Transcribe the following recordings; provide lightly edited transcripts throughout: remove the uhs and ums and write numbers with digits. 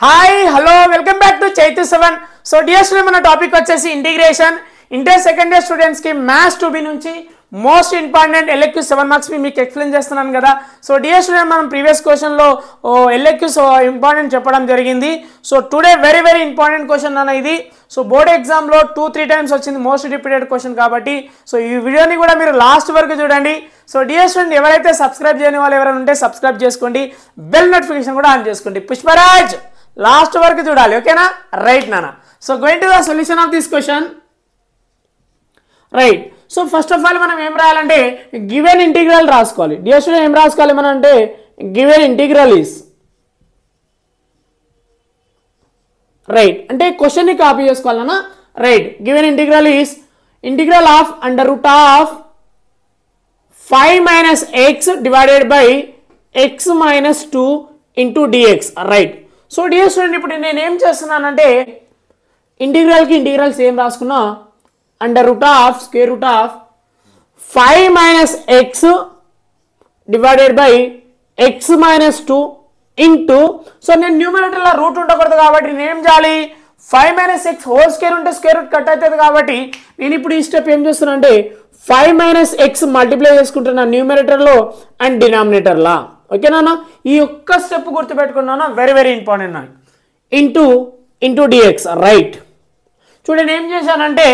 Hi hello welcome back to Chaitu 7. So dear student మన topic వచ్చేసి integration. Inter second year students కి maths 2B నుంచి most important LAQ 7 marks మీకు explain చేస్తున్నాను కదా. సో డియర్ స్టూడెంట్ మనం ప్రీవియస్ క్వశ్చన్ లో ఎల్ఏక్యూస్ ఇంపార్టెంట్ చెప్పడం జరిగింది. So today very very important question అన్న ఇది. సో బోర్డ్ ఎగ్జామ్ లో 2-3 టైమ్స్ వచ్చింది మోస్ట్ రిపీటెడ్ క్వశ్చన్ కాబట్టి సో ఈ వీడియోని కూడా మీరు లాస్ట్ వరకు చూడండి. సో డియర్ స్టూడెంట్ ఎవరైతే సబ్స్క్రైబ్ చేయని వాళ్ళు ఎవరైనా ఉంటే సబ్స్క్రైబ్ చేసుకోండి, బెల్ నోటిఫికేషన్ కూడా ఆన్ చేసుకోండి. పుష్పరాజ్ లాస్ట్ వరకు చూడాలి, ఓకేనా? రైట్ నానా. So going to the solution of this question. Right. So first of all మనం ఏం రాయాలంటే గివెన్ ఇంటిగ్రల్ రాసుకోవాలి. డియర్ స్టూడెంట్ ఏం రాసుకోవాలి మనం అంటే గివెన్ ఇంటిగ్రల్ ఈస్ రైట్ అంటే క్వశ్చన్ ని కాపీ చేసుకోవాలన్నా. Right. Given integral is integral of under root of 5 minus x divided by x minus 2 into dx. Right. So dear student ఇప్పుడు నేను ఏం చేస్తున్నానంటే ఇంటిగ్రల్కి ఇంటిగ్రల్ సేమ్ రాసుకున్నా. Under root of square root of 5 minus x divided by x minus 2 into. So నేను న్యూమరేటర్లో route ఉండకూడదు కాబట్టి నేను ఏం చేయాలి, 5 minus x హోల్ స్క్వేర్ ఉంటే స్క్వేర్ రూట్ కట్ అవుతుంది కాబట్టి నేను ఇప్పుడు ఈ స్టెప్ ఏం చేస్తున్నా అంటే 5 minus x మల్టిప్లై చేసుకుంటున్నా న్యూమరేటర్లో అండ్ డినామినేటర్లా. ఓకేనా? ఈ ఒక్క స్టెప్ గుర్తుపెట్టుకున్నాను, వెరీ వెరీ ఇంపార్టెంట్ నాకు. Into dx. రైట్. చూడండి ఏం చేశానంటే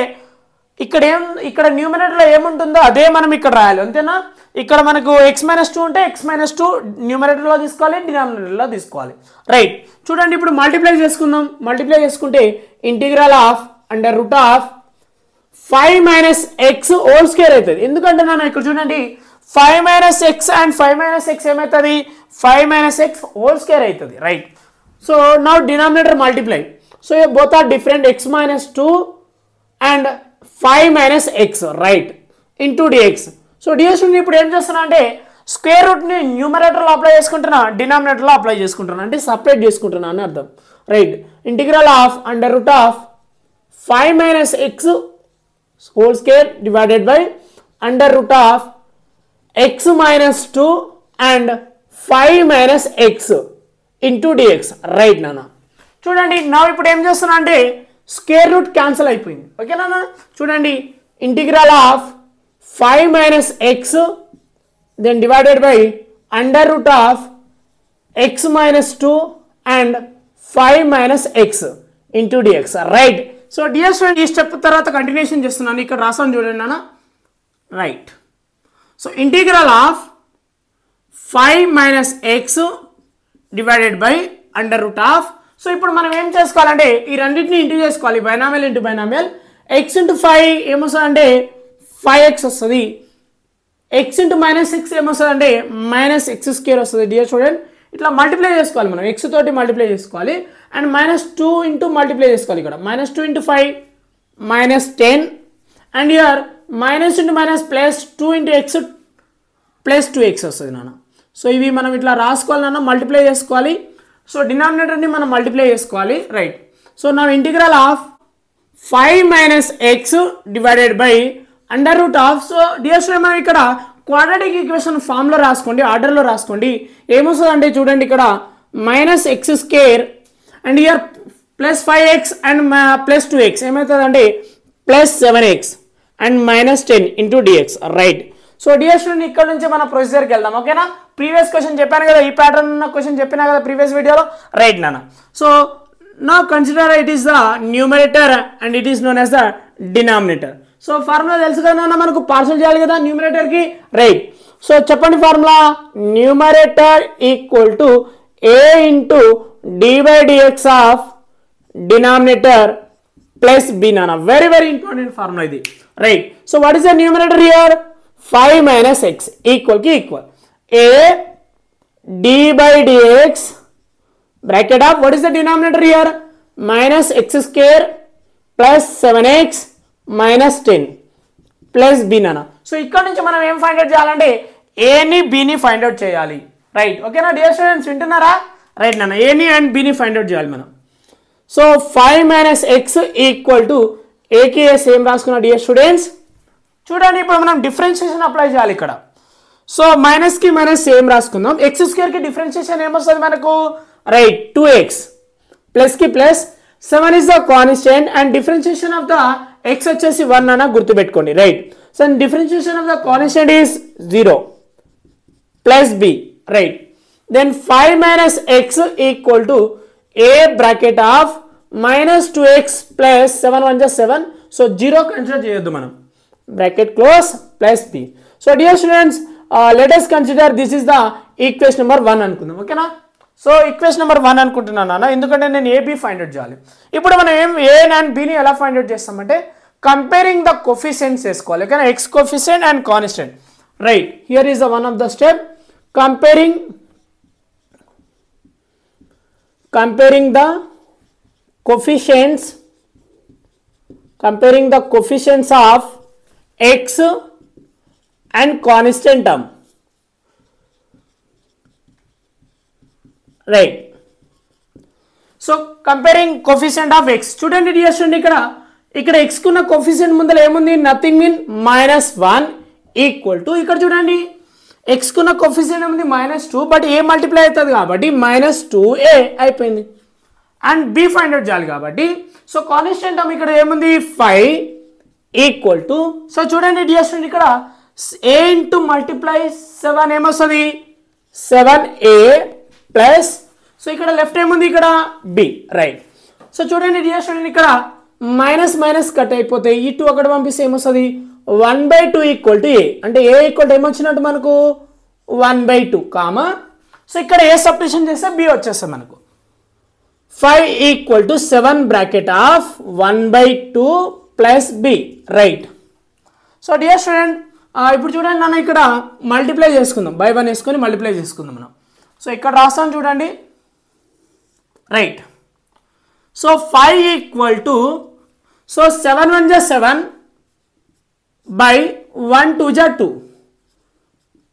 ఇక్కడ న్యూమరేటర్లో ఏముంటుందో అదే మనం ఇక్కడ రాయాలి, అంతేనా? ఇక్కడ మనకు x-2 ఉంటే x-2 న్యూమరేటర్లో తీసుకోవాలి, డినామినేటర్లో తీసుకోవాలి. రైట్. చూడండి ఇప్పుడు మల్టిప్లై చేసుకుందాం. మల్టిప్లై చేసుకుంటే integral of under root of 5 minus x whole square అవుతుంది. ఎందుకంటే నన్ను ఇక్కడ చూడండి 5 minus x and 5 minus x ఏమవుతుంది, 5 minus x హోల్ స్క్వేర్ అవుతుంది. Right. So now denominator multiply. So both are different, x minus 2 and 5 minus x. Right. Into d x. So d x ఇప్పుడు ఏం చేస్తున్నా అంటే స్క్వేర్ రూట్ని న్యూమరేటర్లో అప్లై చేసుకుంటున్నా, డినామినేటర్లో అప్లై చేసుకుంటున్నా, అంటే సపరేట్ చేసుకుంటున్నా అని అర్థం. Right. Integral of under root of 5 minus x whole square divided by under root of x minus 2 and 5 minus x into dx. Right నాన్న. చూడండి నా ఇప్పుడు ఏం చేస్తున్నా అంటే స్క్వేర్ రూట్ క్యాన్సిల్ అయిపోయింది. ఓకేనా? చూడండి integral of 5 minus x then divided by under root of x minus 2 and 5 minus x into dx. Right. So dear student ఈ స్టెప్ తర్వాత కంటిన్యూషన్ చేస్తున్నాను, ఇక్కడ రాసాను చూడండి నాన్న. Right. So integral of 5 minus x divided by under root of. So ఇప్పుడు మనం ఏం చేసుకోవాలంటే ఈ రెండింటిని ఇంటూ చేసుకోవాలి, binomial into binomial. x into 5 ఏమొస్తుంది అంటే 5x వస్తుంది, x ఇంటూ -6 ఏమొస్తుంది అంటే -x² వస్తుంది. డియర్ స్టూడెంట్ ఇట్లా మల్టిప్లై చేసుకోవాలి మనం, x తోటి మల్టిప్లై చేసుకోవాలి అండ్ -2 ఇంటూ మల్టిప్లై చేసుకోవాలి. ఇక్కడ -2 into 5 -10 and year minus into minus plus 2 into X plus 2x వస్తుంది నాన్న. సో ఇవి మనం ఇట్లా రాసుకోవాలి నాన్న, మల్టిప్లై చేసుకోవాలి. సో డినామినేటర్ని మనం మల్టిప్లై చేసుకోవాలి. రైట్. సో నా integral of 5 minus x divided by under root of. So dear student మనం ఇక్కడ క్వాడ్రాటిక్ ఈక్వేషన్ ఫామ్లో రాసుకోండి, ఆర్డర్లో రాసుకోండి. ఏమొస్తుంది అంటే చూడండి ఇక్కడ -x² అండ్ ఇయర్ plus 5x and plus 2x ఏమవుతుంది అంటే plus 7x and -10 into dx. Right. So dear student ఇక్కడ నుంచి మన ప్రొసీజర్కి వెళ్దాం. ఓకేనా? ప్రీవియస్ క్వశ్చన్ చెప్పాను కదా, ఈ ప్యాటర్న్ ఉన్న క్వశ్చన్ చెప్పినా కదా ప్రీవియస్ వీడియోలో. రైట్ నాన్న. So now consider it is the numerator and it is known as the denominator. So formula తెలుసు కదా నాన్న, మనకు పార్సల్ చేయాలి కదా న్యూమరేటర్కి. రైట్. సో చెప్పండి formula. Numerator equal to a into d by dx of denominator plus b నాన్న. Very very important formula ఇది. Right. So what is the numerator here? 5 minus x equal కి equal a d by dx bracket of what is the denominator here? -x² plus 7x minus 10 plus b నాన్న. So ఇక్కడ నుంచి మనం ఏం find out చేయాలంటే ఏని బిని find out చేయాలి. Right. ఓకేనా డియర్ స్టూడెంట్స్, వింటున్నారా? రైట్ నాన్న. ఏని అండ్ బిని ఫైండ్ అవుట్ చేయాలి మనం. So 5 minus x equal to ఏకి సేమ్ రాసుకున్న డియర్ స్టూడెంట్స్. చూడండి ఇప్పుడు మనం డిఫరెన్షియేషన్ అప్లై చేయాలి ఇక్కడ. సో మైనస్ కి మైనస్ సేమ్ రాసుకుందాం. x² కి డిఫరెన్షియేషన్ ఏమొస్తుంది మనకు? రైట్ 2x ప్లస్ కి plus 7 is the constant and differentiation of the x వచ్చేసి 1 అన్న గుర్తుపెట్టుకోండి right. So differentiation of the constant is 0 plus b right. Then 5 minus x equal to a bracket of minus 2x plus 7 1 just 7. So 0 consider చేయొద్దు మనం, bracket close plus b. So dear students, let us consider this is the equation number 1 అనుకుందాం ఓకేనా. So equation number 1 అనుకుంటున్నాను అన్న, ఎందుకంటే నేను AB find out చేయాలి. ఇప్పుడు మనం ఏ అండ్ బిని ఎలా ఫైండ్ అవుట్ చేస్తామంటే కంపేరింగ్ ద కోఫిషియెంట్స్ వేసుకోవాలి ఓకేనా. X coefficient and constant right. Here is the one of the step comparing the coefficients of x and constant term right. So comparing coefficient of x చూడండి dear student, ఇక్కడ x కున్న coefficient ముందర ఏముంది, nothing mean -1 equal to ఇక్కడ చూడండి x కున్న coefficient ఏముంది -2, but a multiply అవుతుంది కాబట్టి -2a అయిపోయింది. అండ్ b ఫైండ్ అవుట్ చేయాలి కాబట్టి సో కాన్స్టెంట్ టర్మ్ ఇక్కడ ఏముంది 5 ఈక్వల్ టు, సో చూడండి డియర్ స్టూడెంట్ ఇక్కడ a ఇంటూ మల్టిప్లై 7 ఏమొస్తుంది 7a ప్లస్, సో ఇక్కడ లెఫ్ట్ ఏముంది ఇక్కడ b రైట్. సో చూడండి డియర్ స్టూడెంట్ ఇక్కడ మైనస్ మైనస్ కట్ అయిపోతే ఈ 2 అక్కడ పంపిస్తే ఏమొస్తుంది 1/2 ఈక్వల్ టు a, అంటే a ఈక్వల్ టు ఏమొచ్చినట్టు మనకు 1/2 కామా, సో ఇక్కడ a సబ్స్టిట్యూషన్ చేస్తే b వచ్చేస్తుంది మనకు 5 equal to 7 bracket of 1/2 plus b right. So dear student ఇప్పుడు చూడండి నన్ను ఇక్కడ మల్టిప్లై చేసుకుందాం, బై 1 వేసుకొని మల్టిప్లై చేసుకుందాం మనం. సో ఇక్కడ రాస్తాను చూడండి right. So 5 equal to, so 7 1 జా 7 బై 1 2 జా 2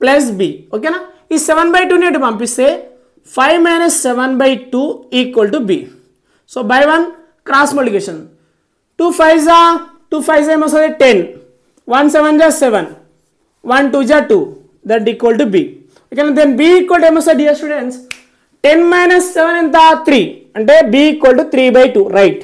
ప్లస్ b ఓకేనా. ఈ 7/2 ని పంపిస్తే 5 minus 7/2 equal to b. So by 1 cross multiplication 2 5s ఏమొస్తుంది 10, 1 7 జా 7, 1 2 జా 2 that equal to b ఓకేనా. దెన్ b ఈక్వల్ టు ఏమొస్తుంది డియర్ స్టూడెంట్స్ 10 minus 7 ఎంత 3, అంటే b equal to 3/2 right.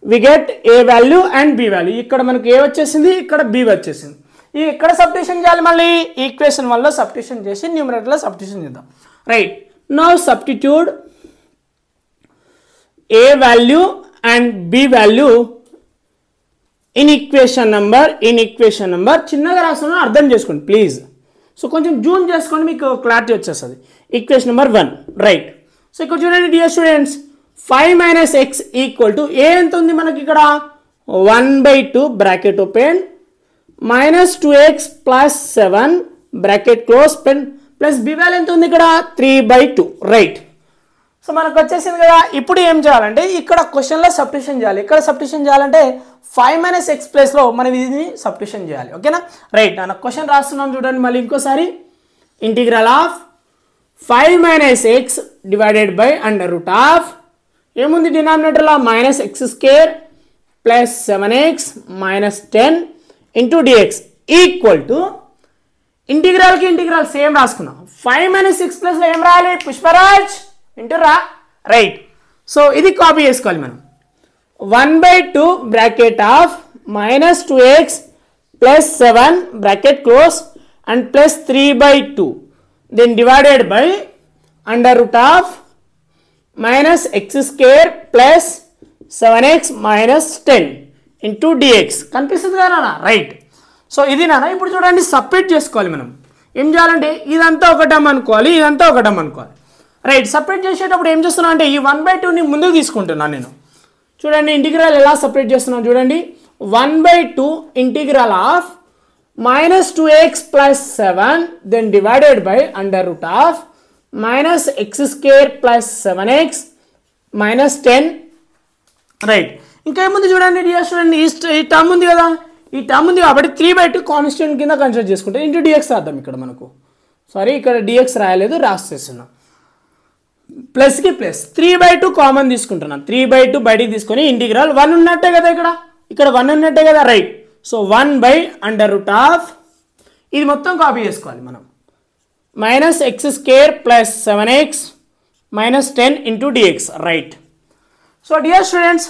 We get a value and b value, ఇక్కడ మనకు a వచ్చేసింది, ఇక్కడ b వచ్చేసింది. ఈ ఇక్కడ సబ్స్టిట్యూషన్ చేయాలి, మళ్ళీ ఈక్వేషన్ వల్ల సబ్స్టిట్యూషన్ చేసి న్యూమరేటర్లో సబ్స్టిట్యూషన్ చేద్దాం right. Now substitute a value and b value in equation number చిన్నగా రాస్తున్నా అర్థం చేసుకోండి ప్లీజ్. సో కొంచెం జూమ్ చేసుకోండి మీకు క్లారిటీ వచ్చేస్తుంది. Equation number 1 right. సో ఇక్కడ చూడండి dear students 5 minus x equal to a ఎంత ఉంది మనకి ఇక్కడ 1/2 bracket open minus 2x plus 7 bracket close pen plus b value ఎంత ఉంది ఇక్కడ 3/2 రైట్. సో మనకు వచ్చేసింది కదా. ఇప్పుడు ఏం చేయాలంటే ఇక్కడ క్వశ్చన్లో సబ్స్టిట్యూషన్ చేయాలి. ఇక్కడ సబ్స్టిట్యూషన్ చేయాలంటే 5 minus x ప్లేస్లో మనం ఇది సబ్స్టిట్యూషన్ చేయాలి ఓకేనా రైట్. నా క్వశ్చన్ రాస్తున్నాం చూడండి మళ్ళీ ఇంకోసారి. Integral of 5 minus x divided by under root of ఏముంది డినామినేటర్లో -x² plus 7x minus 10 into dx equal to ఇంటిగ్రల్కి ఇంటిగ్రల్ సేమ్ రాసుకున్నాం. 5 minus 6 ప్లస్లో ఏం రాయాలి పుష్పరాజ్ ఇంటూ రా రైట్. సో ఇది కాపీ చేసుకోవాలి మనం. 1/2 bracket of -2x plus 7 bracket close and plus 3/2 then divided by under root of -x² plus 7x minus 10 into dx కనిపిస్తుంది కదా రైట్. సో ఇది నాన్న ఇప్పుడు చూడండి సపరేట్ చేసుకోవాలి మనం. ఏం చేయాలంటే ఇదంతా ఒక టర్మ్ అనుకోవాలి, ఇదంతా ఒక టర్మ్ అనుకోవాలి రైట్. సపరేట్ చేసేటప్పుడు ఏం చేస్తున్నా అంటే ఈ 1/2ని ముందుకు తీసుకుంటున్నాను నేను. చూడండి ఇంటిగ్రల్ ఎలా సపరేట్ చేస్తున్నాను చూడండి. 1/2 integral of -2x plus 7 then divided by under root of -x² plus 7x minus 10 right. ఇంకా ఏముంది చూడండి డియర్ స్టూడెంట్, ఈ టర్మ్ ఉంది కదా, ఈ టర్మ్ ఉంది కాబట్టి 3/2 కాన్స్టెంట్ కింద కన్సిడర్ చేసుకుంటే ఇంటూ dx రాద్దాం. ఇక్కడ మనకు సారీ ఇక్కడ dx రాయలేదు, రాసేస్తున్నాం. ప్లస్కి ప్లస్ 3/2 కామన్ తీసుకుంటున్నాం. 3/2 బయటికి తీసుకొని ఇంటిగ్రల్ 1 ఉన్నట్టే కదా, ఇక్కడ 1 ఉన్నట్టే కదా right. So 1 by under root of ఇది మొత్తం కాపీ చేసుకోవాలి మనం. -x² plus 7x minus 10 into dx right. So dear students,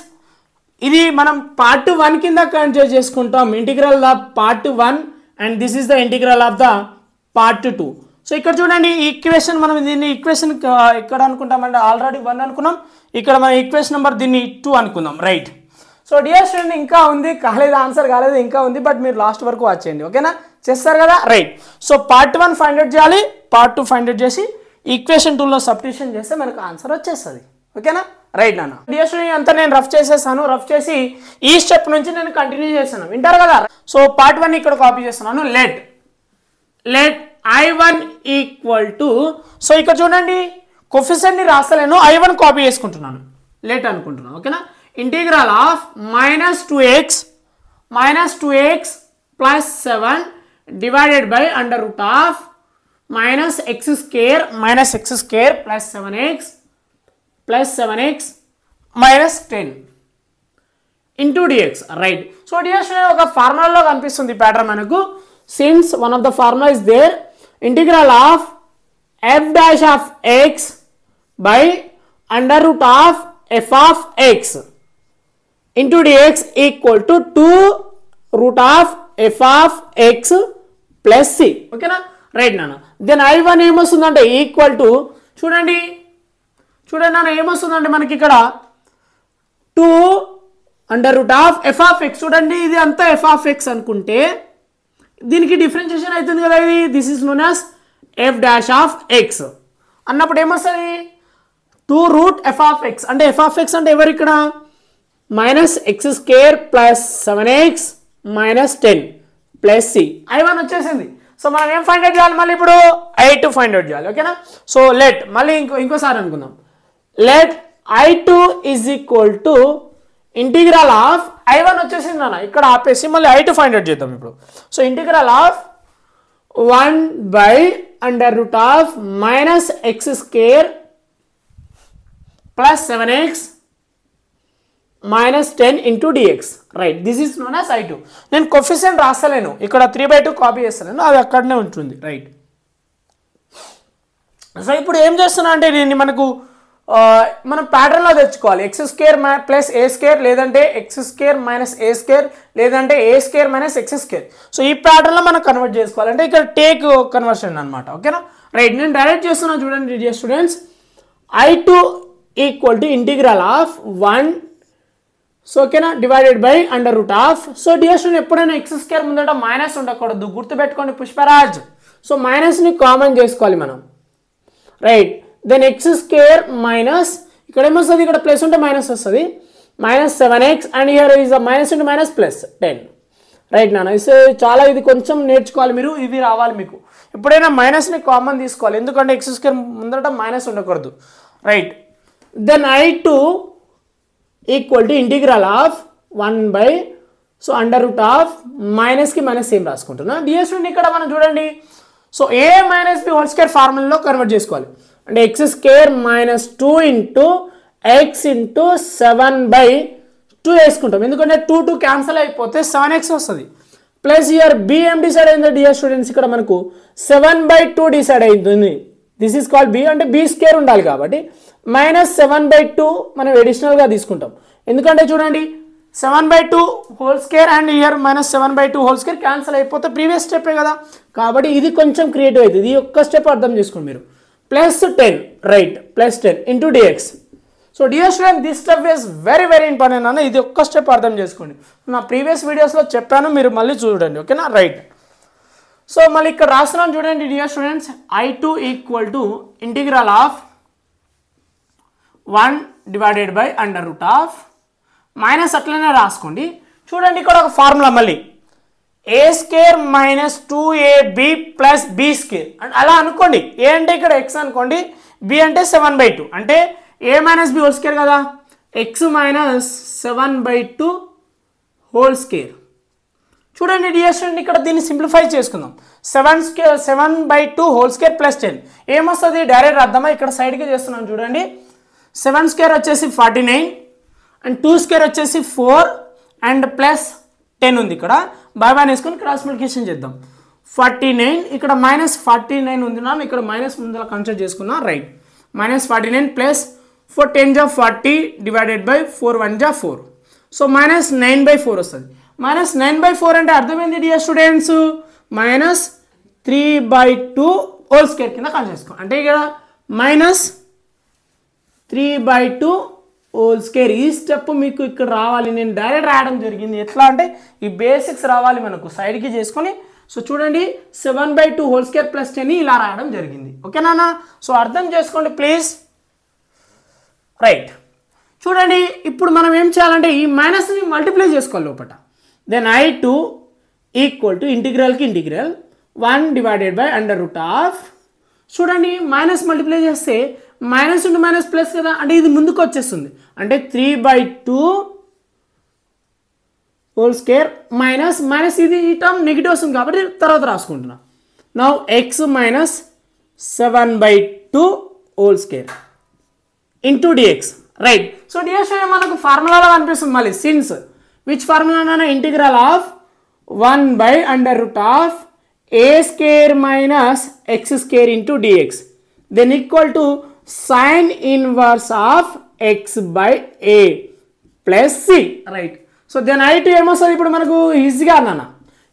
ఇది మనం పార్ట్ 1 కింద కన్సిడర్ చేసుకుంటాం, integral of part 1 and this is the integral of the part 2. So ఇక్కడ చూడండి ఈ ఈక్వేషన్, మనం దీన్ని ఈక్వేషన్ ఎక్కడ అనుకుంటామంటే ఆల్రెడీ 1 అనుకున్నాం, ఇక్కడ మన ఈక్వేషన్ నెంబర్ దీన్ని 2 అనుకుందాం, రైట్. సో డియర్ స్టూడెంట్, ఇంకా ఉంది, కాలేదు, ఆన్సర్ కాలేదు, ఇంకా ఉంది, బట్ మీరు లాస్ట్ వరకు వాచ్ చేయండి, ఓకేనా? చేస్తారు కదా, right. So part 1 find out చేయాలి, పార్ట్ 2 ఫైండ్ అవుట్ చేసి ఈక్వేషన్ 2లో సబ్స్టిట్యూషన్ చేస్తే మనకు ఆన్సర్ వచ్చేస్తుంది, ఓకేనా? రైట్ నాన్న. డియర్ స్టూడెంట్, అంతా నేను రఫ్ చేసేసాను, రఫ్ చేసి ఈ స్టెప్ నుంచి నేను కంటిన్యూ చేస్తాను, వింటారు కదా? సో పార్ట్ 1 ఇక్కడ కాపీ చేస్తున్నాను. Let I1 equal to, so ఇక్కడ చూడండి కోఫిషియంట్ ని రాస్తలేను, I1 కాపీ చేసుకుంటున్నాను, లెట్ అనుకుంటున్నాను, ఓకేనా? Integral of -2x plus 7 divided by under root of -x square plus 7x minus 10 into dx, right? So dx ఒక ఫార్ములాలో కనిపిస్తుంది ప్యాటర్న్ మనకు. Since one of the formula is there, integral of f dash of x by under root of f of x into dx equal to 2 root of f of x plus c, okay na? Right nana. Then I1 ఏమొస్తుందంటే equal to, చూడండి నాన్న ఏమొస్తుందంటే మనకి ఇక్కడ 2 under root of F of X. చూడండి ఇది అంతా F of X అనుకుంటే దీనికి డిఫరెన్షియేషన్ అవుతుంది కదా, ఇది this is known as if dash of X అన్నప్పుడు ఏమొస్తుంది 2 రూట్ ఎఫ్ ఆఫ్ ఎక్స్. అంటే ఎఫ్ ఆఫ్ ఎక్స్ అంటే ఎవరు ఇక్కడ -x² plus 7x minus 10 plus C. I1 వచ్చేసింది. సో మనం ఏం ఫైండ్ అవుట్ చేయాలి మళ్ళీ ఇప్పుడు? I2 ఫైండ్ అవుట్ చేయాలి, ఓకేనా? సో లెట్ మళ్ళీ ఇంకోసారి అనుకుందాం. Let I2 is equal to integral of I1 వచ్చేసింది నాన్న, ఇక్కడ ఆపేసి మళ్ళీ I2 ఫైండ్ అవుట్ చేద్దాం ఇప్పుడు. So integral of 1 by under root of -x² plus 7x minus 10 into dx, right? This is known as I2. నేను కోఫిషియంట్ రాస్తలేను, ఇక్కడ 3/2 copy చేస్తాను, అది అక్కడనే ఉంటుంది, రైట్? సో ఇప్పుడు ఏం చేస్తున్నా అంటే దీన్ని మనం ప్యాటర్న్లో తెచ్చుకోవాలి. x² ప్లస్ a² లేదంటే x² మైనస్ a² లేదంటే a² మైనస్ x². సో ఈ ప్యాటర్న్లో మనం కన్వర్ట్ చేసుకోవాలి, అంటే ఇక్కడ టేక్ కన్వర్షన్ అనమాట, ఓకేనా? రైట్, నేను డైరెక్ట్ చేస్తున్నాను చూడండి dear students. I2 equal to integral of 1, so ఓకేనా, divided by under root of. So dear student, ఎప్పుడైనా x² ముందట మైనస్ ఉండకూడదు, గుర్తుపెట్టుకోండి పుష్పరాజ్. సో మైనస్ని కామన్ చేసుకోవాలి మనం, రైట్? దెన్ x² మైనస్, ఇక్కడ ఏమొస్తుంది, ఇక్కడ ప్లస్ ఉంటే మైనస్ వస్తుంది, -7x and here is minus into minus plus 10, right నాన్న? సో చాలా ఇది కొంచెం నేర్చుకోవాలి మీరు, ఇవి రావాలి మీకు. ఎప్పుడైనా మైనస్ని కామన్ తీసుకోవాలి, ఎందుకంటే x² ముందట మైనస్ ఉండకూడదు, right? Then I2 equal to integral of 1 by, so under root of మైనస్కి మైనస్ సేమ్ రాసుకుంటున్నా. డియర్ స్టూడెంట్, ఇక్కడ మనం చూడండి, so a minus b whole square ఫార్ములాలో కన్వర్ట్ చేసుకోవాలి, అంటే x² minus 2 into x into 7/2 వేసుకుంటాం, ఎందుకంటే 2 క్యాన్సల్ అయిపోతే 7x వస్తుంది. ప్లస్ ఇయర్ b ఏం డిసైడ్ అయిందో డియర్ స్టూడెంట్స్, ఇక్కడ మనకు 7/2 డిసైడ్ అవుతుంది. దిస్ ఈస్ కాల్డ్ b, అంటే b² ఉండాలి కాబట్టి -7/2 మనం అడిషనల్గా తీసుకుంటాం, ఎందుకంటే చూడండి 7/2 whole square and year -7/2 whole square cancel అయిపోతే ప్రీవియస్ స్టెప్పే కదా, కాబట్టి ఇది కొంచెం క్రియేటివ్ అవుతుంది, ఈ ఒక్క స్టెప్ అర్థం చేసుకోండి మీరు. Plus 10, right, plus 10 into dx. So dear student, this step is very important అన్న, ఇది ఒక్క స్టెప్ అర్థం చేసుకోండి, నా ప్రీవియస్ వీడియోస్లో చెప్పాను, మీరు మళ్ళీ చూడండి, ఓకేనా? రైట్. సో మళ్ళీ ఇక్కడ రాస్తున్నాను చూడండి dear students. I2 equal to integral of 1 divided by under root of minus, అట్లనే రాసుకోండి. చూడండి ఇక్కడ ఒక ఫార్ములా మళ్ళీ, a² minus 2ab plus b², అంటే అలా అనుకోండి. a అంటే ఇక్కడ x అనుకోండి, b అంటే 7/2, అంటే a minus b whole square కదా, x మైనస్ 7/2 హోల్ స్క్వేర్. చూడండి డియర్ స్టూడెంట్, ఇక్కడ దీన్ని సింప్లిఫై చేసుకుందాం. 7/2 హోల్ స్క్వేర్ ప్లస్ 10 ఏమొస్తుంది, డైరెక్ట్ అర్థమా, ఇక్కడ సైడ్కి చేస్తున్నాం చూడండి. 7² వచ్చేసి 49 అండ్ 2² వచ్చేసి 4 అండ్ ప్లస్ 10 ఉంది, ఇక్కడ బై వన్ వేసుకొని క్రాస్ మల్టిప్లికేషన్ చేద్దాం. 49 ఇక్కడ -49 ఉంది నా, ఇక్కడ మైనస్ ముందర కన్సిడర్ చేసుకున్నా, రైట్? -49 ప్లస్ 4 10 जा 40 divided by 4 1 जा 4. సో మైనస్ 9/4 వస్తుంది. మైనస్ 9/4 అంటే అర్థం ఏంటి dear students? Minus 3/2 whole square కింద కన్సిడర్ చేసుకోండి. అంటే ఇక్కడ మైనస్ 3/2 హోల్ స్క్వేర్. ఈ స్టెప్ మీకు ఇక్కడ రావాలి. నేను డైరెక్ట్ రాయడం జరిగింది. ఎట్లా అంటే ఈ బేసిక్స్ రావాలి మనకు సైడ్కి చేసుకొని. సో చూడండి 7/2 హోల్ స్క్వేర్ ప్లస్ 10 ఇలా రాయడం జరిగింది. ఓకేనా? సో అర్థం చేసుకోండి ప్లీజ్. రైట్, చూడండి ఇప్పుడు మనం ఏం చేయాలంటే ఈ మైనస్ని మల్టిప్లై చేసుకోవాలి లోపల. దెన్ I2 ఈక్వల్ టు ఇంటిగ్రల్కి integral 1 divided by under root of. చూడండి మైనస్ మల్టిప్లై చేస్తే మైనస్ ఇంటూ మైనస్ ప్లస్ కదా, అంటే ఇది ముందుకు వచ్చేస్తుంది. అంటే 3/2 హోల్ స్క్వేర్ మైనస్ మైనస్ ఇది ఈ టర్మ్ నెగిటివ్ వస్తుంది కాబట్టి తర్వాత రాసుకుంటున్నా. Now x minus 7/2 whole square into dx. Right, so dx మనకు ఫార్ములాలో కనిపిస్తుంది మళ్ళీ. Since which formula? Integral of 1 by under root of a square minus x square into dx then equal to sine inverse of x by a plus C. Right, so then I2 ఏమొస్తుంది ఇప్పుడు మనకు ఈజీగా అన్నా.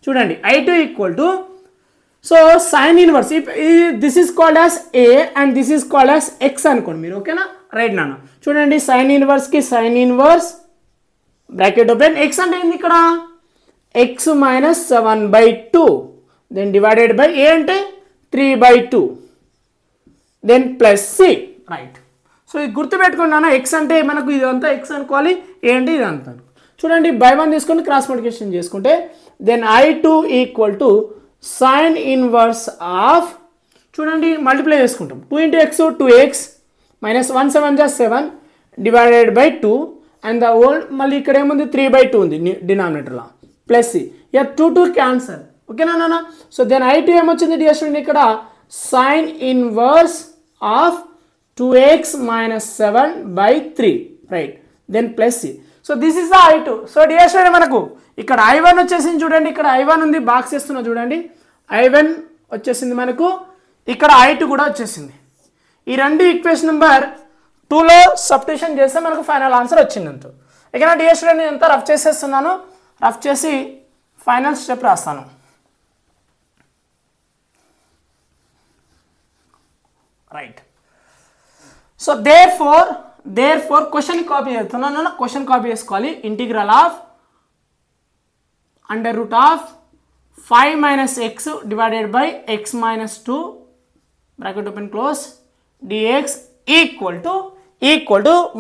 చూడండి I2 equal to so sine inverse, this is called as a and this is called as x అనుకోండి మీరు. ఓకేనా? Right నాన్న, చూడండి సైన్ ఇన్వర్స్కి sine inverse bracket open. x అంటే ఏంది ఇక్కడ? x minus 7/2 then divided by a అంటే 3/2 then plus C. Right, so ఇది గుర్తుపెట్టుకున్నాను. x అంటే మనకు ఇదంతా x అనుకోవాలి, a అంటే ఇదంతా. చూడండి బై 1 తీసుకొని క్రాస్ మల్టిప్లికేషన్ చేసుకుంటే then I2 equal to sine inverse of, చూడండి మల్టిప్లై చేసుకుంటాం 2 into x 2x మైనస్ 1 7 జా 7 divided by 2 and the whole మళ్ళీ ఇక్కడ ఏముంది 3/2 ఉంది డినామినేటర్లో ప్లస్ సి. ఇక 2 2 క్యాన్సల్. ఓకేనా నాన్న? సో దెన్ I2 ఏమొచ్చింది డియర్ స్టూడెంట్ ఇక్కడ? Sine inverse of 2x minus 7/3. Right, then plus C. So this is the I2. So dear student మనకు ఇక్కడ I1 వచ్చేసింది. చూడండి ఇక్కడ I1 ఉంది, బాక్స్ చేస్తున్నా చూడండి. I1 వచ్చేసింది మనకు, ఇక్కడ I2 కూడా వచ్చేసింది. ఈ రెండు ఈక్వేషన్ నెంబర్ 2లో సబ్స్టిట్యూషన్ చేస్తే మనకు ఫైనల్ ఆన్సర్ వచ్చింది అంత. ఇక్కడ డియర్ స్టూడెంట్ నేను ఎంత రఫ్ చేసేస్తున్నాను, రఫ్ చేసి ఫైనల్ స్టెప్ రాస్తాను. Right, so therefore question copy చేస్తున్నాను. క్వశ్చన్ కాపీ చేసుకోవాలి. Integral of under root of 5 minus x divided by x minus 2 bracket open close dx equal to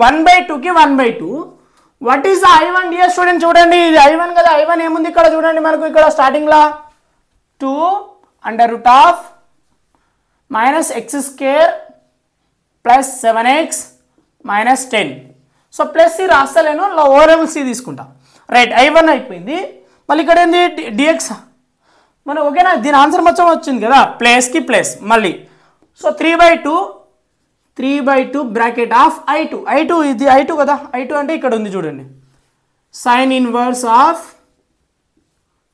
1/2కి 1/2. What is the I1 dear student? చూడండి ఇది I1 కదా. I1 ఏముంది ఇక్కడ? చూడండి మనకు ఇక్కడ స్టార్టింగ్లో 2 under root of minus x square plus 7x minus 10. So plus C రాస్తలేను, ఓవర్ సి తీసుకుంటా. రైట్, I1 అయిపోయింది. మళ్ళీ ఇక్కడ ఏంది dx మనం. ఓకేనా? దీని ఆన్సర్ మొత్తం వచ్చింది కదా, ప్లస్కి ప్లస్ మళ్ళీ. సో 3/2 బ్రాకెట్ ఆఫ్ I2 ఇది I2 కదా. I2 అంటే ఇక్కడ ఉంది చూడండి, sine inverse of,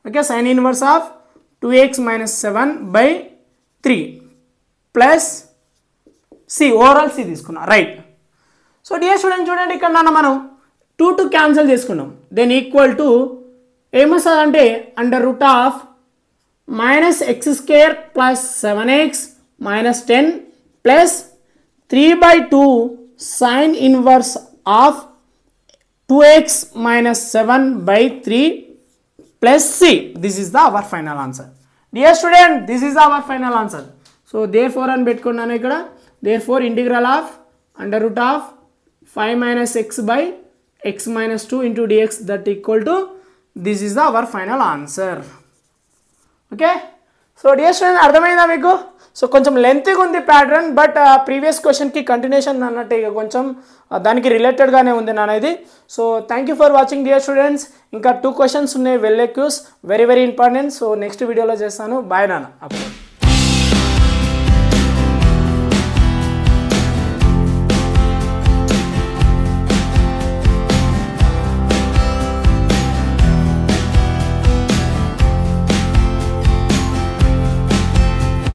okay, sine inverse of 2x minus 7/3 plus C, overall C తీసుకున్నా. రైట్, సో డియర్ స్టూడెంట్ చూడండి ఇక్కడ నాన్న మనం 2 2 క్యాన్సిల్ చేసుకున్నాం. దెన్ ఈక్వల్ టు ఏమొస్తుంది అంటే under root of minus x square plus 7x minus 10 plus 3/2 sine inverse of 2x minus 7/3 plus C. This is the our final answer dear student. This is our final answer. So therefore అని పెట్టుకున్నాను ఇక్కడ. Therefore integral of under root of 5 minus x by x minus 2 into dx that equal to this is the our final answer. Okay, so dear student అర్థమైందా మీకు? So కొంచెం లెంతీగా ఉంది pattern, but previous క్వశ్చన్కి continuation అన్నట్టు ఇక కొంచెం దానికి రిలేటెడ్గానే ఉంది నాన్న ఇది. So thank you for watching dear students. ఇంకా 2 క్వశ్చన్స్ ఉన్నాయి, well ఎక్యూస్, very very important. So next వీడియోలో చేస్తాను. బాయ్ నాన్న.